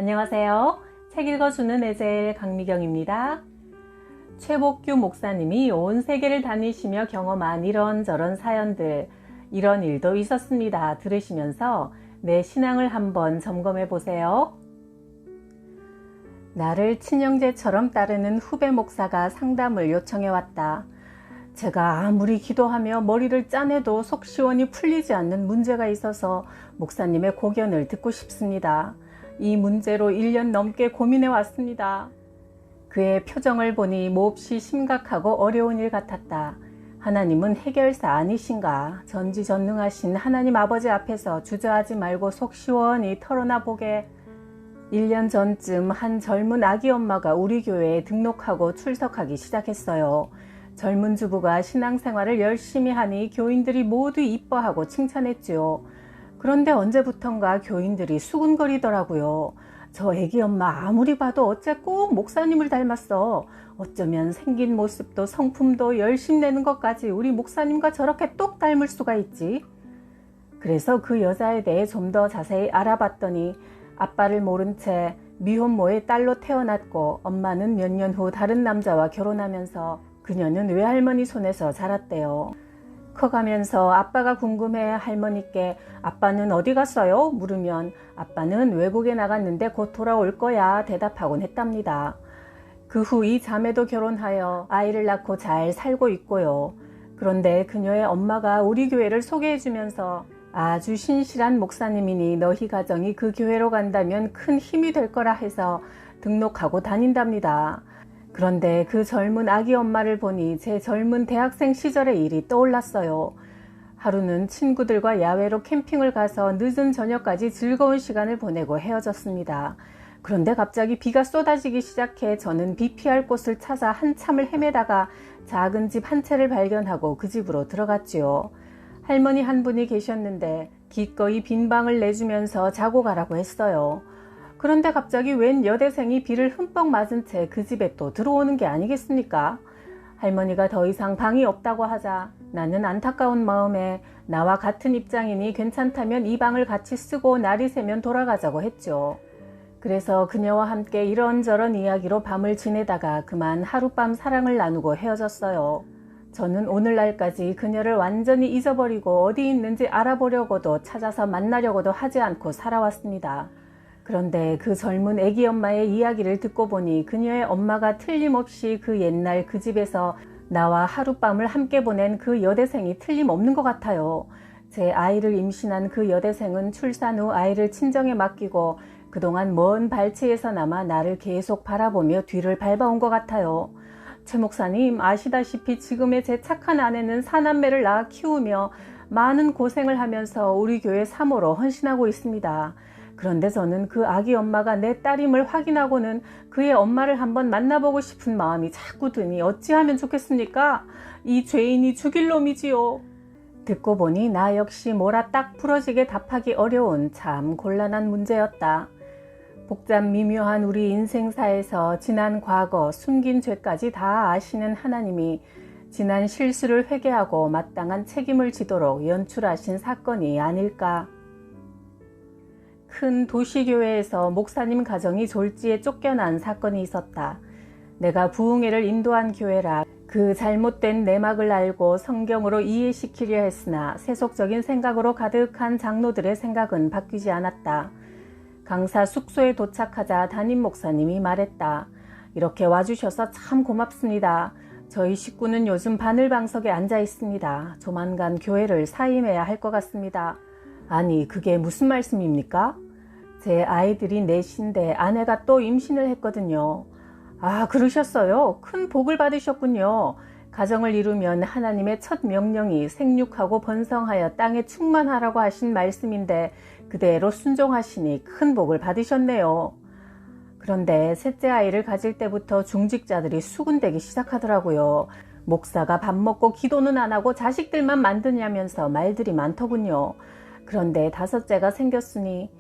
안녕하세요. 책 읽어주는 에젤 강미경입니다. 최복규 목사님이 온 세계를 다니시며 경험한 이런저런 사연들, 이런 일도 있었습니다. 들으시면서 내 신앙을 한번 점검해 보세요. 나를 친형제처럼 따르는 후배 목사가 상담을 요청해 왔다. 제가 아무리 기도하며 머리를 짜내도 속 시원히 풀리지 않는 문제가 있어서 목사님의 고견을 듣고 싶습니다. 이 문제로 1년 넘게 고민해 왔습니다. 그의 표정을 보니 몹시 심각하고 어려운 일 같았다. 하나님은 해결사 아니신가? 전지전능하신 하나님 아버지 앞에서 주저하지 말고 속 시원히 털어놔 보게. 1년 전쯤 한 젊은 아기 엄마가 우리 교회에 등록하고 출석하기 시작했어요. 젊은 주부가 신앙생활을 열심히 하니 교인들이 모두 이뻐하고 칭찬했지요. 그런데 언제부턴가 교인들이 수군거리더라고요. 저 애기 엄마 아무리 봐도 어째 꼭 목사님을 닮았어. 어쩌면 생긴 모습도 성품도 열심 내는 것까지 우리 목사님과 저렇게 똑 닮을 수가 있지. 그래서 그 여자에 대해 좀 더 자세히 알아봤더니 아빠를 모른 채 미혼모의 딸로 태어났고 엄마는 몇 년 후 다른 남자와 결혼하면서 그녀는 외할머니 손에서 자랐대요. 커가면서 아빠가 궁금해 할머니께 아빠는 어디 갔어요? 물으면 아빠는 외국에 나갔는데 곧 돌아올 거야 대답하곤 했답니다. 그 후 이 자매도 결혼하여 아이를 낳고 잘 살고 있고요. 그런데 그녀의 엄마가 우리 교회를 소개해 주면서 아주 신실한 목사님이니 너희 가정이 그 교회로 간다면 큰 힘이 될 거라 해서 등록하고 다닌답니다. 그런데 그 젊은 아기 엄마를 보니 제 젊은 대학생 시절의 일이 떠올랐어요. 하루는 친구들과 야외로 캠핑을 가서 늦은 저녁까지 즐거운 시간을 보내고 헤어졌습니다. 그런데 갑자기 비가 쏟아지기 시작해 저는 비 피할 곳을 찾아 한참을 헤매다가 작은 집 한 채를 발견하고 그 집으로 들어갔지요. 할머니 한 분이 계셨는데 기꺼이 빈 방을 내주면서 자고 가라고 했어요. 그런데 갑자기 웬 여대생이 비를 흠뻑 맞은 채 그 집에 또 들어오는 게 아니겠습니까? 할머니가 더 이상 방이 없다고 하자 나는 안타까운 마음에 나와 같은 입장이니 괜찮다면 이 방을 같이 쓰고 날이 새면 돌아가자고 했죠. 그래서 그녀와 함께 이런저런 이야기로 밤을 지내다가 그만 하룻밤 사랑을 나누고 헤어졌어요. 저는 오늘날까지 그녀를 완전히 잊어버리고 어디 있는지 알아보려고도 찾아서 만나려고도 하지 않고 살아왔습니다. 그런데 그 젊은 애기 엄마의 이야기를 듣고 보니 그녀의 엄마가 틀림없이 그 옛날 그 집에서 나와 하룻밤을 함께 보낸 그 여대생이 틀림없는 것 같아요. 제 아이를 임신한 그 여대생은 출산 후 아이를 친정에 맡기고 그동안 먼 발치에서나마 나를 계속 바라보며 뒤를 밟아온 것 같아요. 최 목사님, 아시다시피 지금의 제 착한 아내는 사남매를 낳아 키우며 많은 고생을 하면서 우리 교회 사모로 헌신하고 있습니다. 그런데 저는 그 아기 엄마가 내 딸임을 확인하고는 그의 엄마를 한번 만나보고 싶은 마음이 자꾸 드니 어찌하면 좋겠습니까? 이 죄인이 죽일 놈이지요. 듣고 보니 나 역시 뭐라 딱 부러지게 답하기 어려운 참 곤란한 문제였다. 복잡 미묘한 우리 인생사에서 지난 과거, 숨긴 죄까지 다 아시는 하나님이 지난 실수를 회개하고 마땅한 책임을 지도록 연출하신 사건이 아닐까. 큰 도시교회에서 목사님 가정이 졸지에 쫓겨난 사건이 있었다. 내가 부흥회를 인도한 교회라 그 잘못된 내막을 알고 성경으로 이해시키려 했으나 세속적인 생각으로 가득한 장로들의 생각은 바뀌지 않았다. 강사 숙소에 도착하자 담임 목사님이 말했다. 이렇게 와주셔서 참 고맙습니다. 저희 식구는 요즘 바늘방석에 앉아 있습니다. 조만간 교회를 사임해야 할 것 같습니다. 아니, 그게 무슨 말씀입니까? 제 아이들이 넷인데 아내가 또 임신을 했거든요. 아, 그러셨어요? 큰 복을 받으셨군요. 가정을 이루면 하나님의 첫 명령이 생육하고 번성하여 땅에 충만하라고 하신 말씀인데 그대로 순종하시니 큰 복을 받으셨네요. 그런데 셋째 아이를 가질 때부터 중직자들이 수군대기 시작하더라고요. 목사가 밥 먹고 기도는 안 하고 자식들만 만드냐면서 말들이 많더군요. 그런데 다섯째가 생겼으니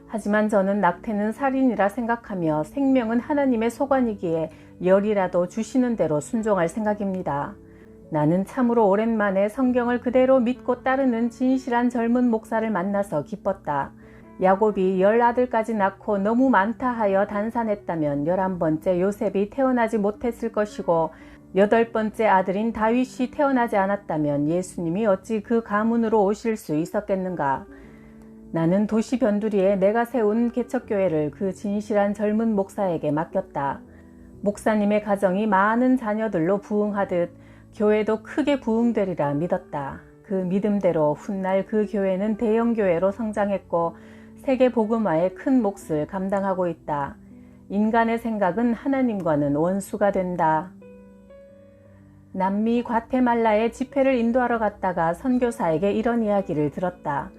하지만 저는 낙태는 살인이라 생각하며 생명은 하나님의 소관이기에 열이라도 주시는 대로 순종할 생각입니다. 나는 참으로 오랜만에 성경을 그대로 믿고 따르는 진실한 젊은 목사를 만나서 기뻤다. 야곱이 10아들까지 낳고 너무 많다 하여 단산했다면 11번째 요셉이 태어나지 못했을 것이고 8번째 아들인 다윗이 태어나지 않았다면 예수님이 어찌 그 가문으로 오실 수 있었겠는가. 나는 도시 변두리에 내가 세운 개척교회를 그 진실한 젊은 목사에게 맡겼다. 목사님의 가정이 많은 자녀들로 부흥하듯 교회도 크게 부흥되리라 믿었다. 그 믿음대로 훗날 그 교회는 대형교회로 성장했고 세계 복음화의 큰 몫을 감당하고 있다. 인간의 생각은 하나님과는 원수가 된다. 남미 과테말라에 집회를 인도하러 갔다가 선교사에게 이런 이야기를 들었다.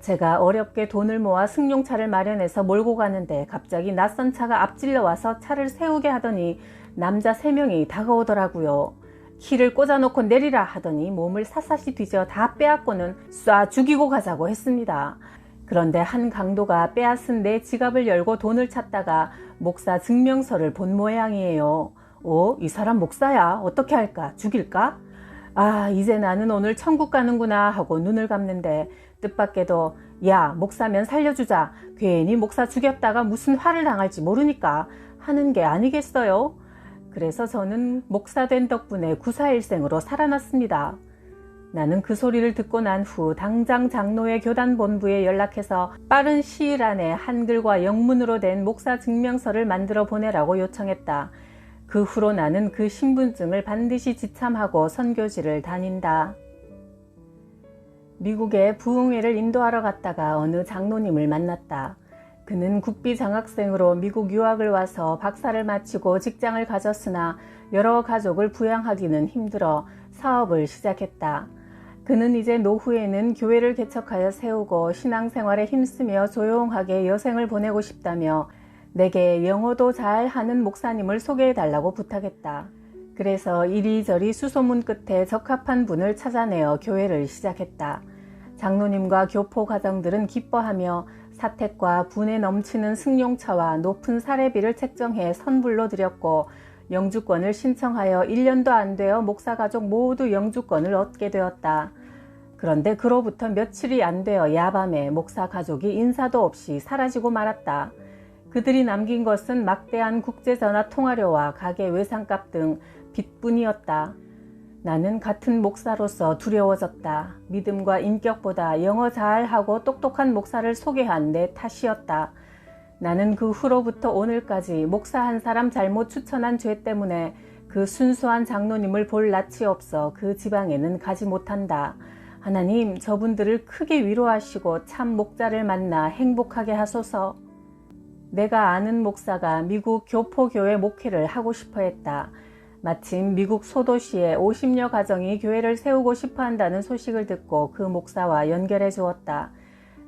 제가 어렵게 돈을 모아 승용차를 마련해서 몰고 가는데 갑자기 낯선 차가 앞질러 와서 차를 세우게 하더니 남자 3명이 다가오더라고요. 키를 꽂아놓고 내리라 하더니 몸을 샅샅이 뒤져 다 빼앗고는 쏴 죽이고 가자고 했습니다. 그런데 한 강도가 빼앗은 내 지갑을 열고 돈을 찾다가 목사 증명서를 본 모양이에요. 이 사람 목사야. 어떻게 할까? 죽일까? 아, 이제 나는 오늘 천국 가는구나 하고 눈을 감는데 뜻밖에도 야, 목사면 살려주자. 괜히 목사 죽였다가 무슨 화를 당할지 모르니까 하는 게 아니겠어요? 그래서 저는 목사 된 덕분에 구사일생으로 살아났습니다. 나는 그 소리를 듣고 난 후 당장 장로회 교단 본부에 연락해서 빠른 시일 안에 한글과 영문으로 된 목사 증명서를 만들어 보내라고 요청했다. 그 후로 나는 그 신분증을 반드시 지참하고 선교지를 다닌다. 미국에 부흥회를 인도하러 갔다가 어느 장로님을 만났다. 그는 국비 장학생으로 미국 유학을 와서 박사를 마치고 직장을 가졌으나 여러 가족을 부양하기는 힘들어 사업을 시작했다. 그는 이제 노후에는 교회를 개척하여 세우고 신앙생활에 힘쓰며 조용하게 여생을 보내고 싶다며 내게 영어도 잘 하는 목사님을 소개해달라고 부탁했다. 그래서 이리저리 수소문 끝에 적합한 분을 찾아내어 교회를 시작했다. 장로님과 교포 가정들은 기뻐하며 사택과 분에 넘치는 승용차와 높은 사례비를 책정해 선불로 드렸고 영주권을 신청하여 1년도 안 되어 목사가족 모두 영주권을 얻게 되었다. 그런데 그로부터 며칠이 안 되어 야밤에 목사가족이 인사도 없이 사라지고 말았다. 그들이 남긴 것은 막대한 국제전화 통화료와 가게 외상값 등 빚뿐이었다. 나는 같은 목사로서 두려워졌다. 믿음과 인격보다 영어 잘하고 똑똑한 목사를 소개한 내 탓이었다. 나는 그 후로부터 오늘까지 목사 한 사람 잘못 추천한 죄 때문에 그 순수한 장로님을 볼 낯이 없어 그 지방에는 가지 못한다. 하나님, 저분들을 크게 위로하시고 참 목자를 만나 행복하게 하소서. 내가 아는 목사가 미국 교포교회 목회를 하고 싶어 했다. 마침 미국 소도시에 50여 가정이 교회를 세우고 싶어 한다는 소식을 듣고 그 목사와 연결해 주었다.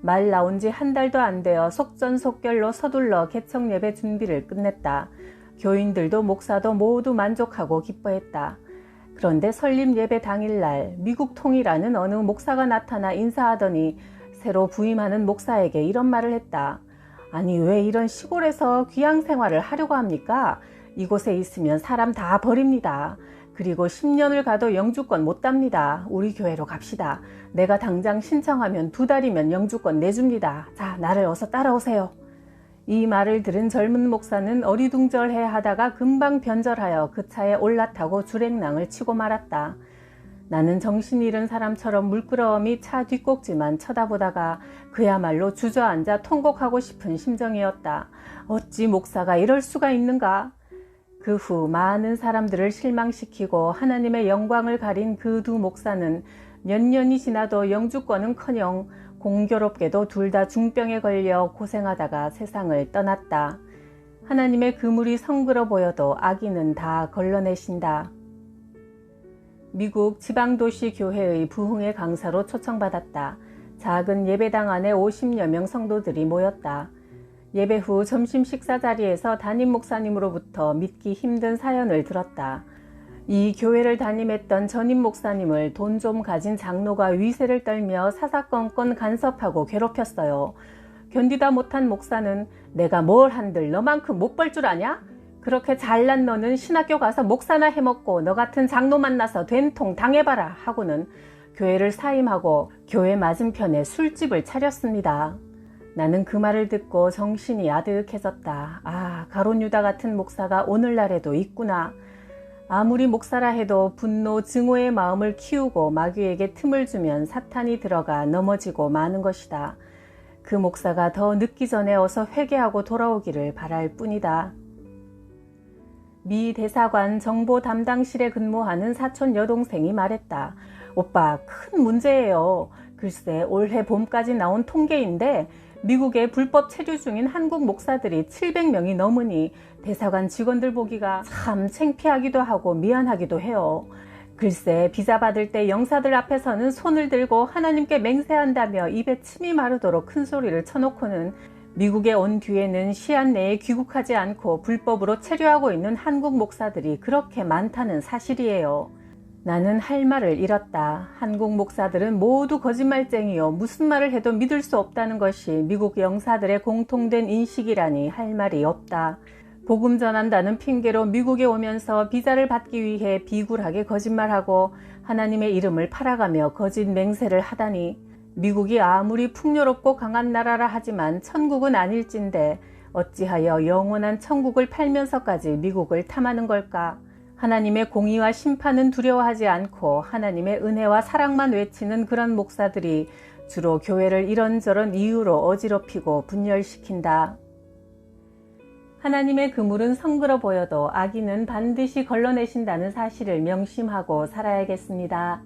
말 나온 지 한 달도 안 되어 속전속결로 서둘러 개척 예배 준비를 끝냈다. 교인들도 목사도 모두 만족하고 기뻐했다. 그런데 설립 예배 당일날 미국 통이라는 어느 목사가 나타나 인사하더니 새로 부임하는 목사에게 이런 말을 했다. 아니, 왜 이런 시골에서 귀양 생활을 하려고 합니까? 이곳에 있으면 사람 다 버립니다. 그리고 10년을 가도 영주권 못 답니다. 우리 교회로 갑시다. 내가 당장 신청하면 2달이면 영주권 내줍니다. 자, 나를 어서 따라오세요. 이 말을 들은 젊은 목사는 어리둥절해 하다가 금방 변절하여 그 차에 올라타고 주랭랑을 치고 말았다. 나는 정신 잃은 사람처럼 물끄러미 차 뒷꼭지만 쳐다보다가 그야말로 주저앉아 통곡하고 싶은 심정이었다. 어찌 목사가 이럴 수가 있는가? 그 후 많은 사람들을 실망시키고 하나님의 영광을 가린 그 두 목사는 몇 년이 지나도 영주권은커녕 공교롭게도 둘 다 중병에 걸려 고생하다가 세상을 떠났다. 하나님의 그물이 성그러 보여도 악인은 다 걸러내신다. 미국 지방도시 교회의 부흥회 강사로 초청받았다. 작은 예배당 안에 50여 명 성도들이 모였다. 예배 후 점심 식사 자리에서 담임 목사님으로부터 믿기 힘든 사연을 들었다. 이 교회를 담임했던 전임 목사님을 돈 좀 가진 장로가 위세를 떨며 사사건건 간섭하고 괴롭혔어요. 견디다 못한 목사는 내가 뭘 한들 너만큼 못 벌 줄 아냐? 그렇게 잘난 너는 신학교 가서 목사나 해먹고 너 같은 장로 만나서 된통 당해봐라 하고는 교회를 사임하고 교회 맞은편에 술집을 차렸습니다. 나는 그 말을 듣고 정신이 아득해졌다. 아, 가룟 유다 같은 목사가 오늘날에도 있구나. 아무리 목사라 해도 분노, 증오의 마음을 키우고 마귀에게 틈을 주면 사탄이 들어가 넘어지고 마는 것이다. 그 목사가 더 늦기 전에 어서 회개하고 돌아오기를 바랄 뿐이다. 미 대사관 정보 담당실에 근무하는 사촌 여동생이 말했다. 오빠, 큰 문제예요. 글쎄, 올해 봄까지 나온 통계인데 미국에 불법 체류 중인 한국 목사들이 700명이 넘으니 대사관 직원들 보기가 참 창피하기도 하고 미안하기도 해요. 글쎄, 비자 받을 때 영사들 앞에서는 손을 들고 하나님께 맹세한다며 입에 침이 마르도록 큰 소리를 쳐놓고는 미국에 온 뒤에는 시한 내에 귀국하지 않고 불법으로 체류하고 있는 한국 목사들이 그렇게 많다는 사실이에요. 나는 할 말을 잃었다. 한국 목사들은 모두 거짓말쟁이요. 무슨 말을 해도 믿을 수 없다는 것이 미국 영사들의 공통된 인식이라니 할 말이 없다. 복음 전한다는 핑계로 미국에 오면서 비자를 받기 위해 비굴하게 거짓말하고 하나님의 이름을 팔아가며 거짓 맹세를 하다니, 미국이 아무리 풍요롭고 강한 나라라 하지만 천국은 아닐진데 어찌하여 영원한 천국을 팔면서까지 미국을 탐하는 걸까? 하나님의 공의와 심판은 두려워하지 않고 하나님의 은혜와 사랑만 외치는 그런 목사들이 주로 교회를 이런저런 이유로 어지럽히고 분열시킨다. 하나님의 그물은 성그러 보여도 아기는 반드시 걸러내신다는 사실을 명심하고 살아야겠습니다.